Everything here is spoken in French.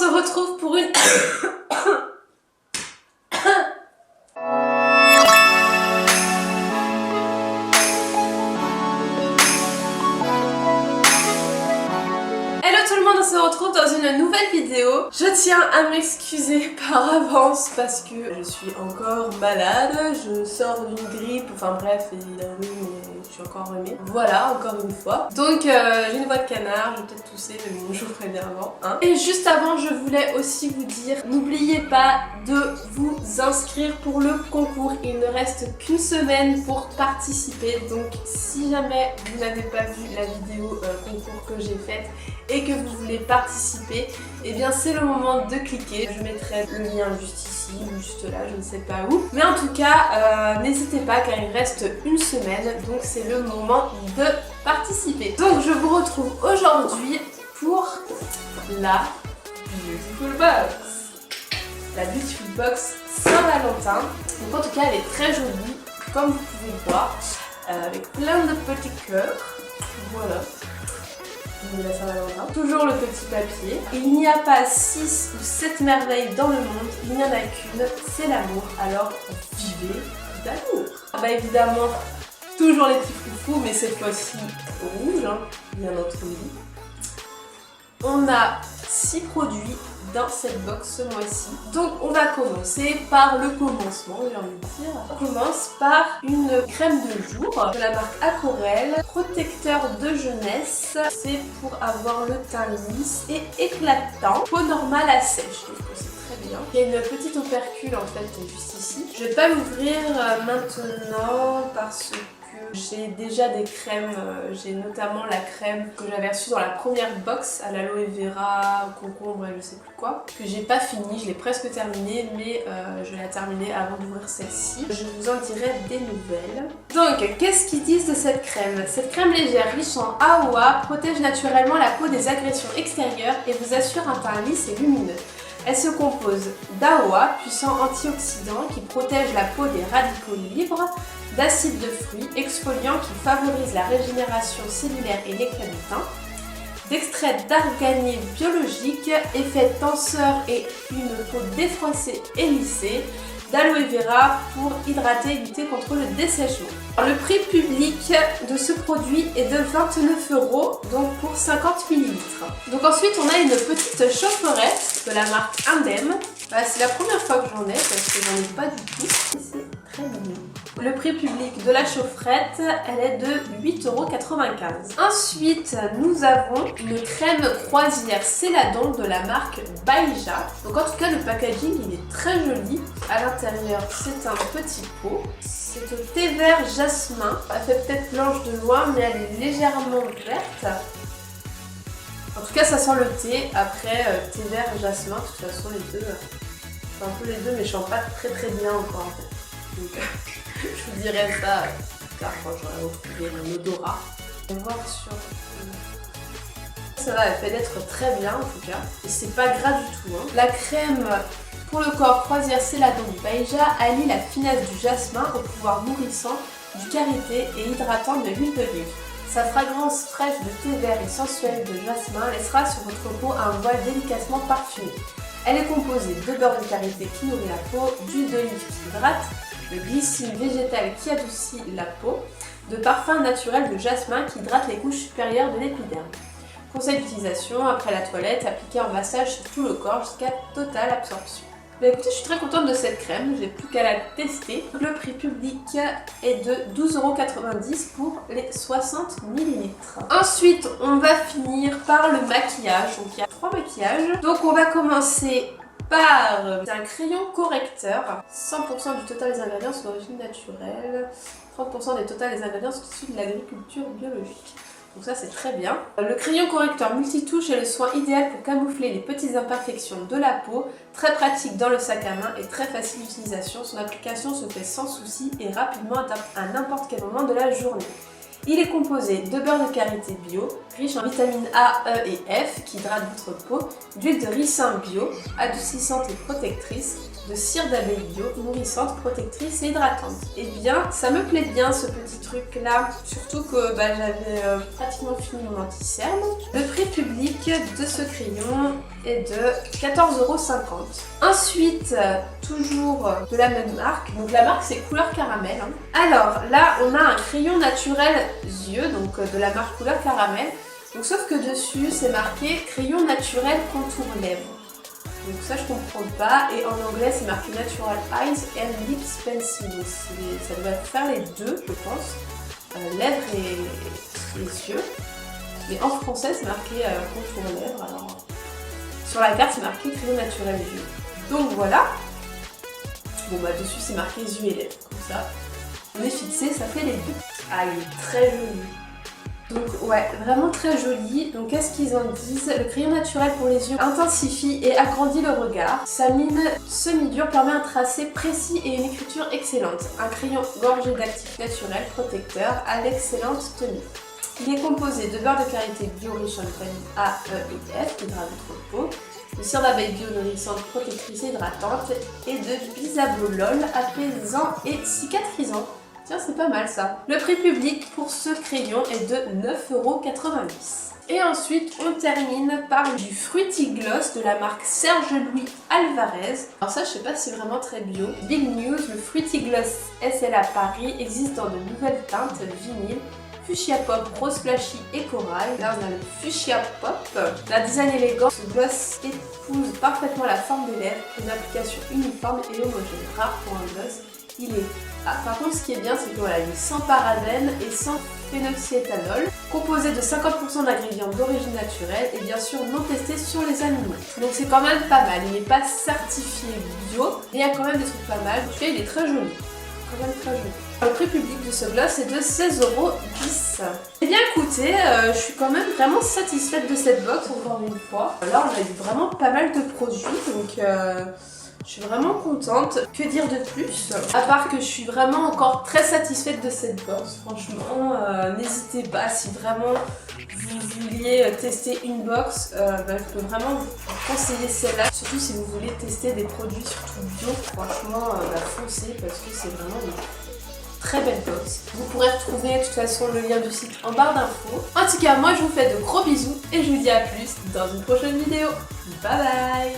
se retrouve pour une... On se retrouve dans une nouvelle vidéo. Je tiens à m'excuser par avance parce que je suis encore malade. Je sors d'une grippe, enfin bref, il a eu, mais je suis encore enrhumée. Voilà, encore une fois. Donc j'ai une voix de canard, je vais peut-être tousser, mais bon, je vous préviens avant. Hein. Et juste avant, je voulais aussi vous dire, n'oubliez pas de vous inscrire pour le concours. Il ne reste qu'une semaine pour participer. Donc si jamais vous n'avez pas vu la vidéo concours que j'ai faite et que vous voulez participer, et bien c'est le moment de cliquer. Je mettrai le lien juste ici, juste là, je ne sais pas où. Mais en tout cas, n'hésitez pas car il reste une semaine, donc c'est le moment de participer. Donc je vous retrouve aujourd'hui pour la Beautiful Box. La Beautiful Box Saint-Valentin. Donc en tout cas elle est très jolie, comme vous pouvez voir, avec plein de petits cœurs. Voilà. De la Saint-Valentin. Toujours le petit papier. Il n'y a pas 6 ou 7 merveilles dans le monde, il n'y en a qu'une, c'est l'amour. Alors vivez d'amour. Bah évidemment, toujours les petits foufous, mais cette fois-ci rouge, hein, bien entendu. On a 6 produits dans cette box ce mois-ci. Donc on va commencer par le commencement, j'ai envie de dire. On commence par une crème de jour de la marque Aquarelle, protecteur de jeunesse. C'est pour avoir le teint lisse et éclatant. Peau normale à sèche, je trouve que c'est très bien. Il y a une petite opercule en fait juste ici. Je vais pas l'ouvrir maintenant parce que j'ai déjà des crèmes, j'ai notamment la crème que j'avais reçue dans la première box à l'aloe vera, au concombre et je sais plus quoi, que j'ai pas fini, je l'ai presque terminée, mais je vais la terminer avant d'ouvrir celle-ci. Je vous en dirai des nouvelles. Donc, qu'est-ce qu'ils disent de cette crème? Cette crème légère, riche en AOA, protège naturellement la peau des agressions extérieures et vous assure un teint lisse et lumineux. Elle se compose d'AOA, puissant antioxydant qui protège la peau des radicaux libres, d'acide de fruits, exfoliant qui favorise la régénération cellulaire et l'éclat du teint, d'extrait d'arganier biologique, effet tenseur et une peau défroissée et lissée, d'aloe vera pour hydrater et lutter contre le dessèchement. Le prix public de ce produit est de 29 €, donc pour 50 ml. Donc ensuite on a une petite chaufferette de la marque Indem. C'est la première fois que j'en ai parce que j'en ai pas du tout. C'est très mignon. Le prix public de la chaufferette, elle est de 8,95 €. Ensuite, nous avons une crème croisière Céladon de la marque Baïja. Donc en tout cas, le packaging, il est très joli. À l'intérieur, c'est un petit pot. C'est au thé vert jasmin. Elle fait peut-être blanche de loin, mais elle est légèrement verte. En tout cas, ça sent le thé. Après, thé vert et jasmin, de toute façon, les deux, c'est un peu les deux, mais je sens pas très bien encore en fait. Donc, je vous dirai ça car quand j'aurai retrouvé mon odorat. On va voir sur... Ça va, elle fait d'être très bien en tout cas. Et c'est pas gras du tout. Hein. La crème pour le corps croisière Céladon du Baïja allie la finesse du jasmin au pouvoir nourrissant du karité et hydratant de l'huile d'olive. Sa fragrance fraîche de thé vert et sensuelle de jasmin laissera sur votre peau un voile délicatement parfumé. Elle est composée de beurre de karité qui nourrit la peau, d'huile d'olive qui hydrate, de glycine végétale qui adoucit la peau, de parfum naturel de jasmin qui hydrate les couches supérieures de l'épiderme. Conseil d'utilisation, après la toilette, appliquée en massage sur tout le corps jusqu'à totale absorption. Bah écoutez, je suis très contente de cette crème, j'ai plus qu'à la tester. Le prix public est de 12,90 € pour les 60 ml. Ensuite, on va finir par le maquillage. Donc il y a 3 maquillages. Donc on va commencer par un crayon correcteur. 100% du total des ingrédients sont d'origine naturelle. 30% des total des ingrédients sont issus de l'agriculture biologique. Donc ça c'est très bien. Le crayon correcteur multitouche est le soin idéal pour camoufler les petites imperfections de la peau, très pratique dans le sac à main et très facile d'utilisation. Son application se fait sans souci et rapidement à n'importe quel moment de la journée. Il est composé de beurre de karité bio, riche en vitamines A, E et F qui hydratent votre peau, d'huile de ricin bio, adoucissante et protectrice, de cire d'abeille bio, nourrissante, protectrice et hydratante. Et bien, ça me plaît bien ce petit truc là, surtout que j'avais pratiquement fini mon anti-cerne. Le prix public de ce crayon est de 14,50 €. Ensuite, toujours de la même marque, donc la marque c'est Couleur Caramel. Alors là, on a un crayon naturel yeux, donc de la marque Couleur Caramel. Donc sauf que dessus, c'est marqué crayon naturel contour lèvres. Donc ça je comprends pas, et en anglais c'est marqué Natural Eyes and Lips Pencil, donc ça devrait faire les deux je pense, lèvres et les yeux, mais en français c'est marqué contour lèvres, alors sur la carte c'est marqué crayon naturel yeux. Donc voilà, bon dessus c'est marqué yeux et lèvres, comme ça on est fixé, ça fait les deux. Ah il est très joli. Donc ouais, vraiment très joli. Donc qu'est-ce qu'ils en disent? Le crayon naturel pour les yeux intensifie et agrandit le regard. Sa mine semi-dure permet un tracé précis et une écriture excellente. Un crayon gorgé d'actifs naturels protecteurs à l'excellente tenue. Il est composé de beurre de karité bio riche en vitamines A, E et F qui hydrate votre peau, de cire d'abeille bio nourrissante, protectrice et hydratante, et de bisabolol apaisant et cicatrisant. Tiens, c'est pas mal ça. Le prix public pour ce crayon est de 9,90 €. Et ensuite, on termine par du Fruity Gloss de la marque Serge Louis Alvarez. Alors ça, je sais pas si c'est vraiment très bio. Big News, le Fruity Gloss SLA Paris existe dans de nouvelles teintes vinyle, fuchsia pop, rose flashy et corail. Là, on a le fuchsia pop. La design élégant, ce gloss épouse parfaitement la forme des lèvres, une application uniforme et homogène, rare pour un gloss. Il est... par contre, ce qui est bien, c'est que voilà, il est sans parabènes et sans phénoxyéthanol, composé de 50% d'ingrédients d'origine naturelle et bien sûr non testé sur les animaux. Donc c'est quand même pas mal. Il n'est pas certifié bio, mais il y a quand même des trucs pas mal. En tout cas, il est très joli. Quand même très joli. Le prix public de ce gloss est de 16,10 €. Eh bien écoutez, je suis quand même vraiment satisfaite de cette box encore une fois. Là, on a eu vraiment pas mal de produits, donc... je suis vraiment contente. Que dire de plus? À part que je suis vraiment encore très satisfaite de cette box. Franchement, n'hésitez pas si vraiment vous vouliez tester une box. Je peux vraiment vous conseiller celle-là. Surtout si vous voulez tester des produits surtout bio. Franchement, foncez parce que c'est vraiment une très belle box. Vous pourrez retrouver de toute façon le lien du site en barre d'infos. En tout cas, moi je vous fais de gros bisous et je vous dis à plus dans une prochaine vidéo. Bye bye.